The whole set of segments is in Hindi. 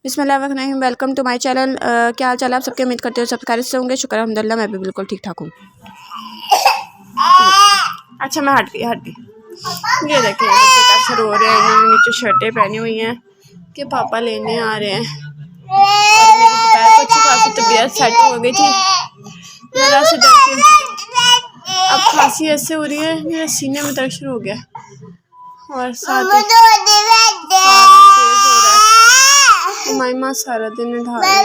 बिस्मिल्लाहिर्रहमानिर्रहीम। Welcome to my channel. क्या हाल चाल आप सबके, उम्मीद करते हो सब खैरियत से होंगे। शुक्र अल्हम्दुलिल्लाह, मैं भी बिल्कुल ठीक ठाक हूँ। अच्छा मैं हट गई। ये देखिए बच्चे कैसे रो रहे हैं। इन्होंने नीचे शर्टें पहनी हुई हैं कि पापा लेने आ रहे हैं। और मेरी दोपहर को अच्छी खासी तबीयत सेट हो गई थी। जरा से देखिए अब खांसी ऐसे हो रही है, मेरे सीने में दर्द शुरू हो गया और साथ ही माइमा सारा दिन नहा रही है।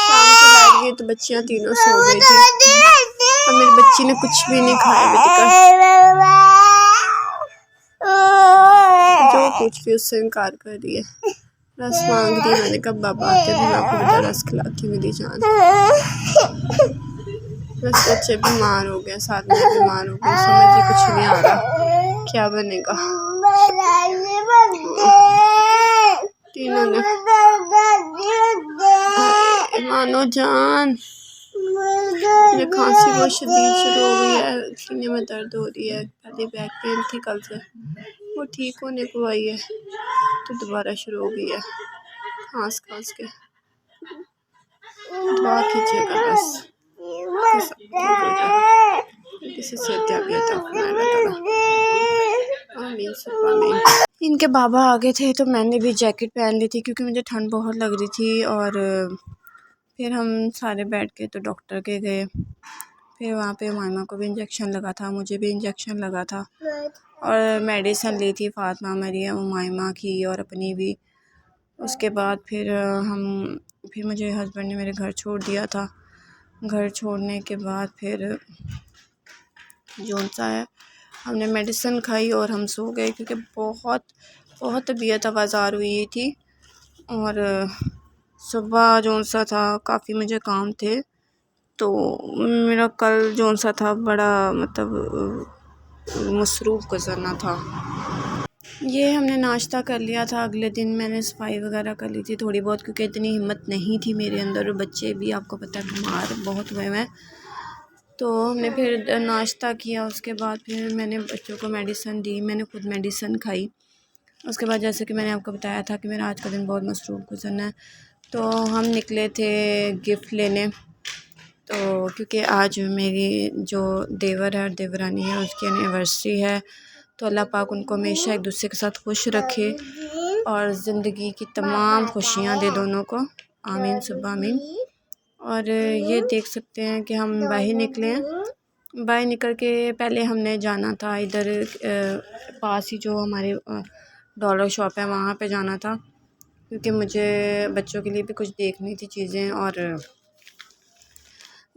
शाम को लाइट गई तो बच्चियां तीनों सो गई थी और मेरी बच्ची ने कुछ भी नहीं खाया अभी तक। जो कुछ भी उससे इनकार कर रही है। रस मांग रही है। मैंने कहा बाबा आते भी मैं आपको बेटा रस खिलाती मेरी जान। बस बच्चे बीमार हो गए, साथ में बीमार हो गए। समझ ही कुछ नहीं आ रहा क्या बनेगा। तीनों ने मानो जान, मेरे खांसी बहुत शदीद शुरू हो गई है। सीने में दर्द हो रही है। पहले बैक पेन थी कल से, वो ठीक होने को आई है तो दोबारा शुरू हो गई है खांस के। दुआ कीजिएगा बस कि सब ठीक हो जाए, किसी से अता फरमाए अल्लाह ताला। आमीन सब आमीन। इनके बाबा आ गए थे तो मैंने भी जैकेट पहन ली थी क्योंकि मुझे ठंड बहुत लग रही थी। और फिर हम सारे बैठ के तो डॉक्टर के गए। फिर वहाँ पे मामा को भी इंजेक्शन लगा था, मुझे भी इंजेक्शन लगा था और मेडिसिन ली थी फ़ातिमा, मरियम, मामा की और अपनी भी। उसके बाद फिर मुझे हस्बैंड ने मेरे घर छोड़ दिया था। घर छोड़ने के बाद फिर जो सा है हमने मेडिसिन खाई और हम सो गए क्योंकि बहुत तबीयत आवाज़ार हुई थी। और सुबह जो सा था काफ़ी मुझे काम थे तो मेरा कल जो सा था बड़ा मतलब मसरूफ़ गुज़रना था। ये हमने नाश्ता कर लिया था। अगले दिन मैंने सफाई वगैरह कर ली थी थोड़ी बहुत क्योंकि इतनी हिम्मत नहीं थी मेरे अंदर। और बच्चे भी आपको पता है बीमार बहुत हुए हैं। तो हमने फिर नाश्ता किया। उसके बाद फिर मैंने बच्चों को मेडिसिन दी, मैंने खुद मेडिसिन खाई। उसके बाद जैसे कि मैंने आपको बताया था कि मेरा आज का दिन बहुत मसरूफ़ गुज़रना है तो हम निकले थे गिफ़्ट लेने। तो क्योंकि आज मेरी जो देवर है और देवरानी है उसकी एनिवर्सरी है तो अल्लाह पाक उनको हमेशा एक दूसरे के साथ खुश रखे और ज़िंदगी की तमाम खुशियाँ दे दोनों को। आमीन सुब्ह आमीन। और ये देख सकते हैं कि हम बाहर निकले हैं। बाहर निकल के पहले हमने जाना था इधर पास ही जो हमारे डॉलर शॉप है वहाँ पे जाना था क्योंकि मुझे बच्चों के लिए भी कुछ देखनी थी चीज़ें और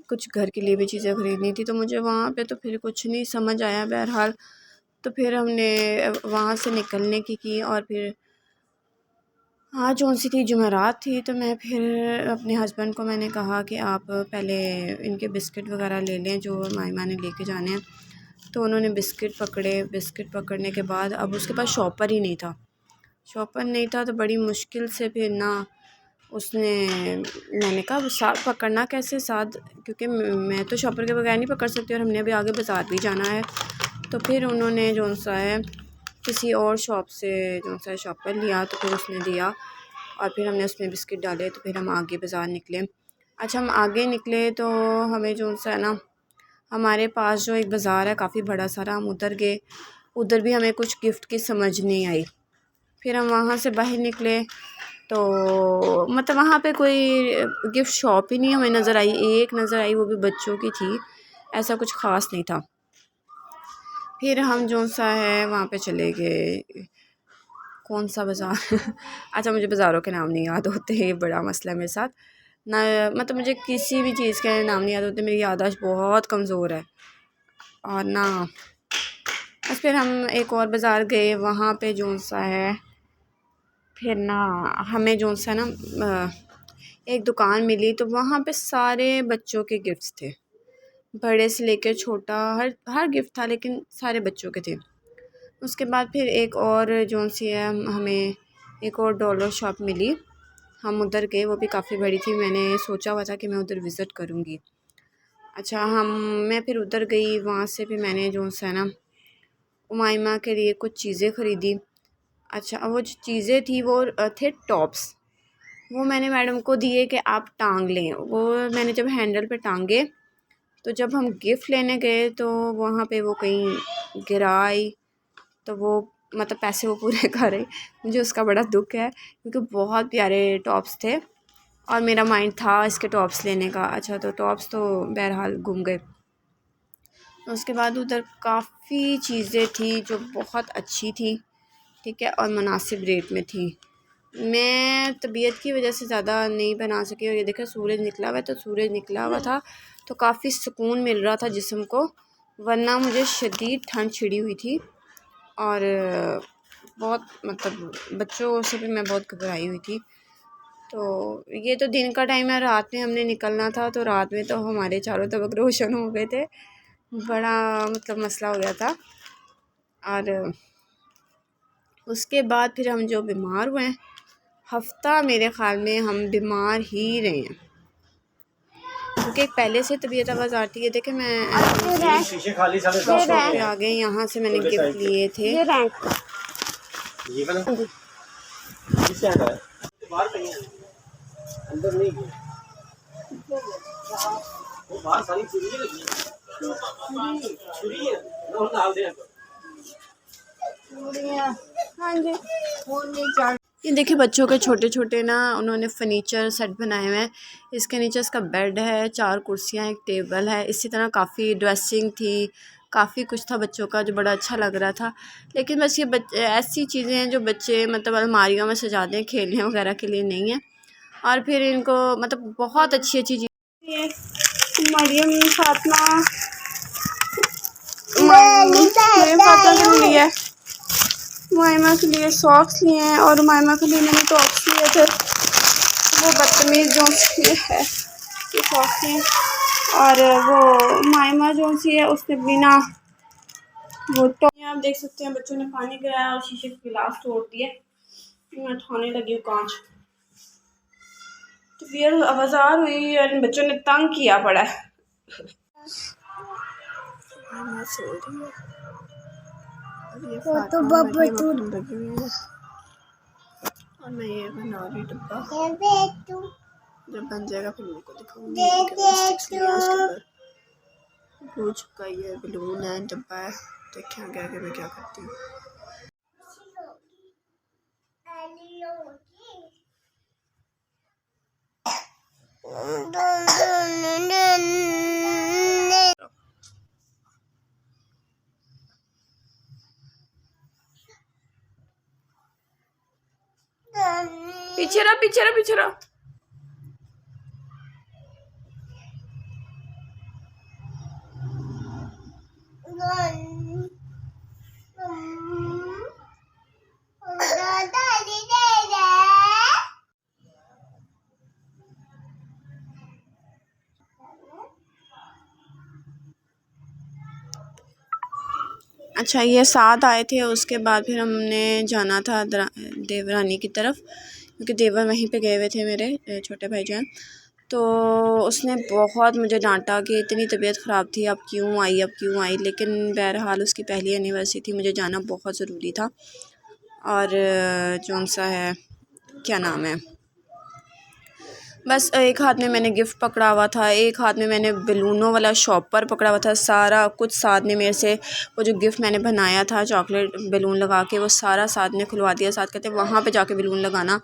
कुछ घर के लिए भी चीज़ें ख़रीदनी थी। तो मुझे वहाँ पे तो फिर कुछ नहीं समझ आया बहरहाल। तो फिर हमने वहाँ से निकलने की और फिर आज कौन सी थी, जुमेरात थी। तो मैं फिर अपने हस्बैंड को मैंने कहा कि आप पहले इनके बिस्किट वगैरह ले लें जो माइमा ने लेके जाने हैं। तो उन्होंने बिस्किट पकड़े। बिस्किट पकड़ने के बाद अब उसके पास शॉपर ही नहीं था तो बड़ी मुश्किल से फिर ना उसने, मैंने कहा साथ पकड़ना कैसे साथ, क्योंकि मैं तो शॉपर के बगैर नहीं पकड़ सकती और हमने अभी आगे बाज़ार भी जाना है। तो फिर उन्होंने जो सा है किसी और शॉप से जो सा शॉपर लिया तो फिर उसने दिया और फिर हमने उसमें बिस्किट डाले। तो फिर हम आगे बाज़ार निकले। अच्छा हम आगे निकले तो हमें जो सा है ना हमारे पास जो एक बाज़ार है काफ़ी बड़ा सारा, हम उधर गए। उधर भी हमें कुछ गिफ्ट की समझ नहीं आई। फिर हम वहाँ से बाहर निकले तो मतलब वहाँ पे कोई गिफ्ट शॉप ही नहीं हमें नज़र आई। एक नज़र आई, वो भी बच्चों की थी, ऐसा कुछ ख़ास नहीं था। फिर हम जो सा है वहाँ पे चले गए। कौन सा बाज़ार अच्छा मुझे बाज़ारों के नाम नहीं याद होते, ये बड़ा मसला है मेरे साथ ना। मतलब मुझे किसी भी चीज़ के नाम नहीं याद होते, मेरी याददाश्त बहुत कमज़ोर है। और ना बस फिर हम एक और बाज़ार गए, वहाँ पे जो सा है फिर ना हमें जो सा ना एक दुकान मिली तो वहाँ पे सारे बच्चों के गिफ्ट्स थे, बड़े से लेकर छोटा हर गिफ्ट था लेकिन सारे बच्चों के थे। उसके बाद फिर एक और जो सी है हमें एक और डॉलर शॉप मिली, हम उधर गए। वो भी काफ़ी बड़ी थी, मैंने सोचा हुआ था कि मैं उधर विज़िट करूँगी। अच्छा मैं फिर उधर गई। वहाँ से फिर मैंने जो सा है ना उमाइमा के लिए कुछ चीज़ें ख़रीदी। अच्छा, वो जो चीज़ें थी वो थे टॉप्स। वो मैंने मैडम को दिए कि आप टांग लें। वो मैंने जब हैंडल पे टांगे तो जब हम गिफ़्ट लेने गए तो वहाँ पे वो कहीं गिरा आई, तो वो मतलब पैसे वो पूरे कर रहे। मुझे उसका बड़ा दुख है क्योंकि बहुत प्यारे टॉप्स थे और मेरा माइंड था इसके टॉप्स लेने का। अच्छा, तो टॉप्स तो बहरहाल गुम गए। उसके बाद उधर काफ़ी चीज़ें थी जो बहुत अच्छी थी, ठीक है, और मुनासिब रेट में थी। मैं तबीयत की वजह से ज़्यादा नहीं बना सकी और ये देखा सूरज निकला हुआ है, तो सूरज निकला हुआ था तो काफ़ी सुकून मिल रहा था जिस्म को, वरना मुझे शदीद ठंड छिड़ी हुई थी और बहुत मतलब बच्चों से भी मैं बहुत घबराई हुई थी। तो ये तो दिन का टाइम है, रात में हमने निकलना था तो रात में तो हमारे चारों तरफ रोशन हो गए थे, बड़ा मतलब मसला हो गया था। और उसके बाद फिर हम जो बीमार हुए हैं, हफ़्ता मेरे ख़्याल में हम बीमार ही रहे हैं क्योंकि पहले से तबीयत आवाज़ आती है। देखे मैं शीशे खाली शॉप पे आ गए, यहाँ से मैंने गिफ्ट लिए थे। ये अंदर नहीं गई, वो बाहर सारी चुरी लगी है, चुरी है ना, डाल दे। हाँ जी, ये देखिए बच्चों के छोटे छोटे ना उन्होंने फर्नीचर सेट बनाए हुए हैं। इसके नीचे इसका बेड है, 4 कुर्सियाँ, एक टेबल है। इसी तरह काफ़ी ड्रेसिंग थी, काफ़ी कुछ था बच्चों का जो बड़ा अच्छा लग रहा था। लेकिन बस ये ऐसी चीज़ें हैं जो बच्चे मतलब अलमारियों में सजाते हैं, खेलने वगैरह के लिए नहीं है। और फिर इनको मतलब बहुत अच्छी अच्छी चीज़ मरियम फातिमा के लिए, मायमा के लिए सॉक्स लिए हैं और मायमा के लिए मैंने टॉप्स लिए थे। वो बदतमीज़ जो सी है ये सॉक्स लिए, और वो मायमा जो सी है उसने बिना वो टॉप, आप देख सकते हैं बच्चों ने पानी गिराया और शीशे के गिलास तोड़ दिए। मैं उठाने लगी हूँ कांच, तो फिर आवाज़ार हुई और बच्चों ने तंग किया पड़ा है। सो रही है तो लगी हुई है और मैं ये बना रही डब्बा, जब बन जाएगा फिर उनको दिखाऊंगी। हो चुका है, बलून है, डब्बा है, देखें आगे आगे मैं क्या करती हूँ। पीछे रहा, पीछे रहा, पीछे रहा। अच्छा, ये साथ आए थे, उसके बाद फिर हमने जाना था देवरानी की तरफ क्योंकि देवर वहीं पे गए हुए थे मेरे छोटे भाईजान। तो उसने बहुत मुझे डांटा कि इतनी तबीयत ख़राब थी, अब क्यों आई, अब क्यों आई। लेकिन बहरहाल उसकी पहली एनिवर्सरी थी, मुझे जाना बहुत ज़रूरी था। और कौन सा है, क्या नाम है, बस एक हाथ में मैंने गिफ्ट पकड़ा हुआ था, एक हाथ में मैंने बैलूनों वाला शॉपर पकड़ा हुआ था, सारा कुछ साथ ने मेरे से वो जो गिफ्ट मैंने बनाया था चॉकलेट बैलून लगा के, वो सारा साथ ने खुलवा दिया। साथ कहते वहाँ पे जाके बैलून लगाना,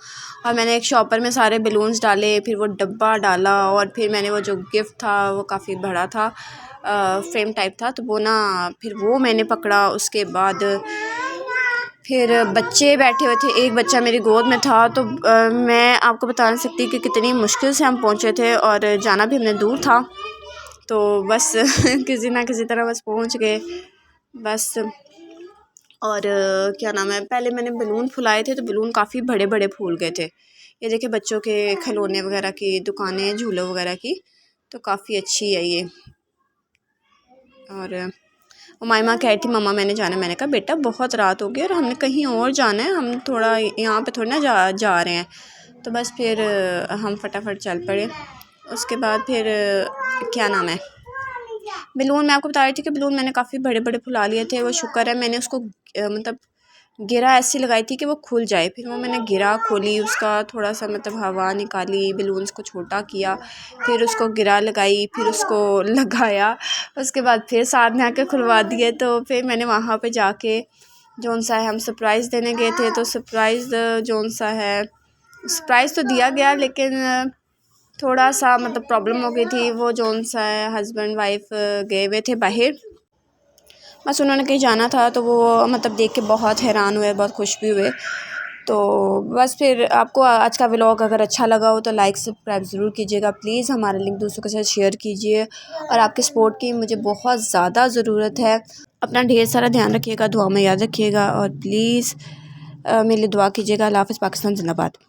और मैंने एक शॉपर में सारे बैलून्स डाले, फिर वो डब्बा डाला, और फिर मैंने वो जो गिफ्ट था वो काफ़ी बड़ा था, फ्रेम टाइप था, तो वो ना फिर वो मैंने पकड़ा। उसके बाद फिर बच्चे बैठे हुए थे, एक बच्चा मेरी गोद में था, तो मैं आपको बता नहीं सकती कि कितनी मुश्किल से हम पहुँचे थे और जाना भी हमने दूर था, तो बस किसी ना किसी तरह बस पहुँच गए बस। और क्या नाम है, पहले मैंने बलून फुलाए थे तो बलून काफ़ी बड़े बड़े फूल गए थे। ये देखिए बच्चों के खिलौने वगैरह की दुकानें, झूलों वगैरह की, तो काफ़ी अच्छी है ये। और उमाइमा कह रही थी मम्मा मैंने जाना है, मैंने कहा बेटा बहुत रात हो गई और हमने कहीं और जाना है, हम थोड़ा यहाँ पे थोड़ा ना जा रहे हैं। तो बस फिर हम फटाफट चल पड़े। उसके बाद फिर क्या नाम है, बैलून मैं आपको बता रही थी कि बैलून मैंने काफ़ी बड़े बड़े फुला लिए थे। वो शुक्र है मैंने उसको मतलब गिरा ऐसी लगाई थी कि वो खुल जाए। फिर वो मैंने गिरा खोली, उसका थोड़ा सा मतलब हवा निकाली, बलून्स को छोटा किया, फिर उसको गिरा लगाई, फिर उसको लगाया। उसके बाद फिर साथ में आके खुलवा दिए। तो फिर मैंने वहाँ पे जाके जौन सा है हम सरप्राइज़ देने गए थे, तो सरप्राइज़ जौन सा है सरप्राइज़ तो दिया गया, लेकिन थोड़ा सा मतलब प्रॉब्लम हो गई थी। वो जौन सा है हस्बैंड वाइफ गए हुए थे बाहर, बस उन्होंने कहीं जाना था, तो वो मतलब देख के बहुत हैरान हुए, बहुत खुश भी हुए। तो बस फिर आपको आज का व्लॉग अगर अच्छा लगा हो तो लाइक सब्सक्राइब ज़रूर कीजिएगा प्लीज़, हमारा लिंक दूसरों के साथ शेयर कीजिए, और आपके सपोर्ट की मुझे बहुत ज़्यादा ज़रूरत है। अपना ढेर सारा ध्यान रखिएगा, दुआ में याद रखिएगा, और प्लीज़ मेरे लिए दुआ कीजिएगा। अल्लाह हाफ़िज़। पाकिस्तान जिंदाबाद।